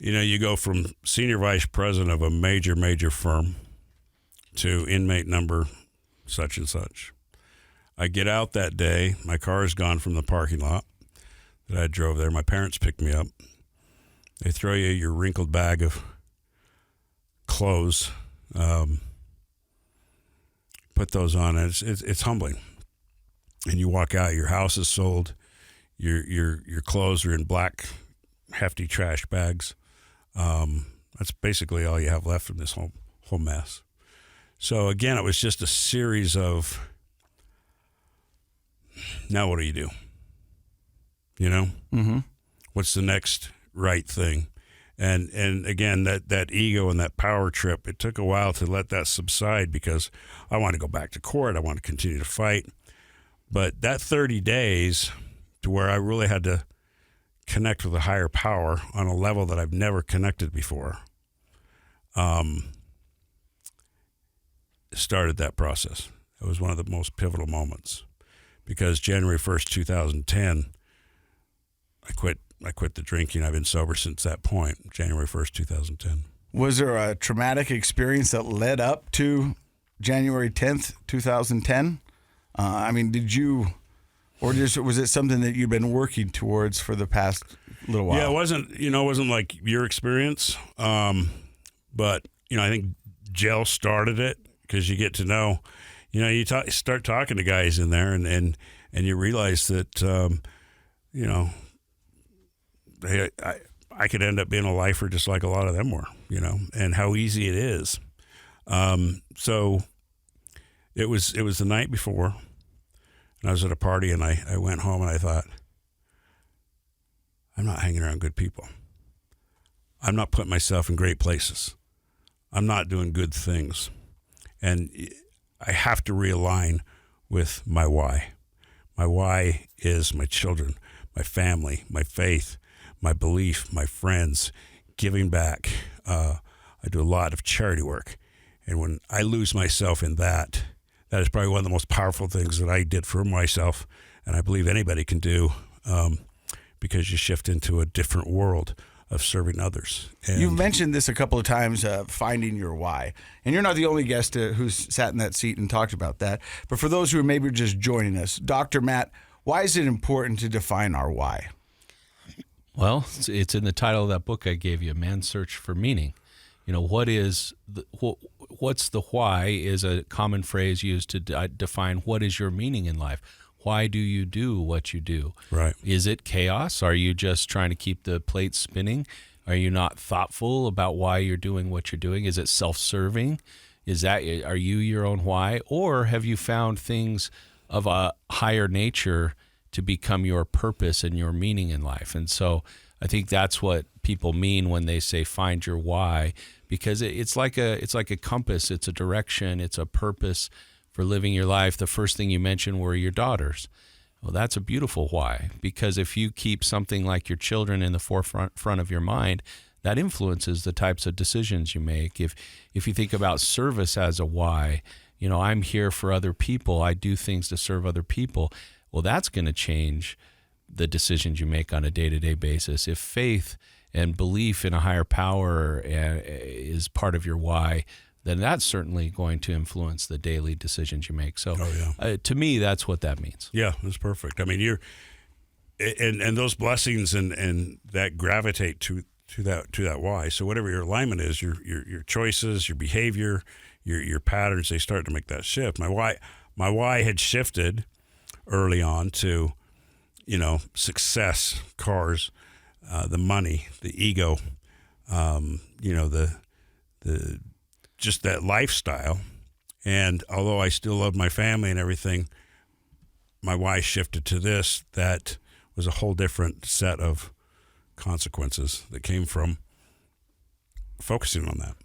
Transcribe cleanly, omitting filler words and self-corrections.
You go from senior vice president of a major firm to inmate number such and such. I get out that day. My car is gone from the parking lot that I drove there. My parents picked me up. They throw you your wrinkled bag of clothes, put those on. It's humbling. And you walk out. Your house is sold. Your clothes are in black, hefty trash bags. That's basically all you have left from this whole mess. So again, it was just a series of, now what do you do? Mm-hmm. What's the next right thing? And again, that ego and that power trip, it took a while to let that subside because I want to go back to court. I want to continue to fight. But that 30 days to where I really had to connect with a higher power on a level that I've never connected before, started that process. It was one of the most pivotal moments because January 1st, 2010, I quit the drinking. I've been sober since that point, January 1st, 2010. Was there a traumatic experience that led up to January 10th, 2010? Did you, or was it something that you've been working towards for the past little while? Yeah, it wasn't like your experience, but I think jail started it because you get to know, you start talking to guys in there, and you realize that, I could end up being a lifer just like a lot of them were, and how easy it is. So it was the night before, and I was at a party, and I went home, and I thought, I'm not hanging around good people. I'm not putting myself in great places. I'm not doing good things. And I have to realign with my why. My why is my children, my family, my faith, my belief, my friends, giving back. I do a lot of charity work. And when I lose myself in that is probably one of the most powerful things that I did for myself, and I believe anybody can do, because you shift into a different world of serving others. And you've mentioned this a couple of times, finding your why. And you're not the only guest who's sat in that seat and talked about that. But for those who are maybe just joining us, Dr. Matt, why is it important to define our why? Well, it's in the title of that book I gave you, Man's Search for Meaning. What's the why is a common phrase used to define what is your meaning in life. Why do you do what you do? Right. Is it chaos? Are you just trying to keep the plate spinning? Are you not thoughtful about why you're doing what you're doing? Is it self-serving? Are you your own why? Or have you found things of a higher nature to become your purpose and your meaning in life? And so I think that's what people mean when they say find your why, because it's like a compass, it's a direction, it's a purpose for living your life. The first thing you mentioned were your daughters. Well, that's a beautiful why, because if you keep something like your children in the forefront of your mind, that influences the types of decisions you make. If you think about service as a why, I'm here for other people, I do things to serve other people. Well, that's going to change the decisions you make on a day-to-day basis. If faith and belief in a higher power is part of your why, then that's certainly going to influence the daily decisions you make. So to me, that's what that means. Yeah, that's perfect. I mean, you're, and those blessings and that gravitate to that why. So whatever your alignment is, your choices, your behavior, your patterns, they start to make that shift. My why had shifted early on to, success, cars, the money, the ego, the just that lifestyle. And although I still love my family and everything, my why shifted to this. That was a whole different set of consequences that came from focusing on that.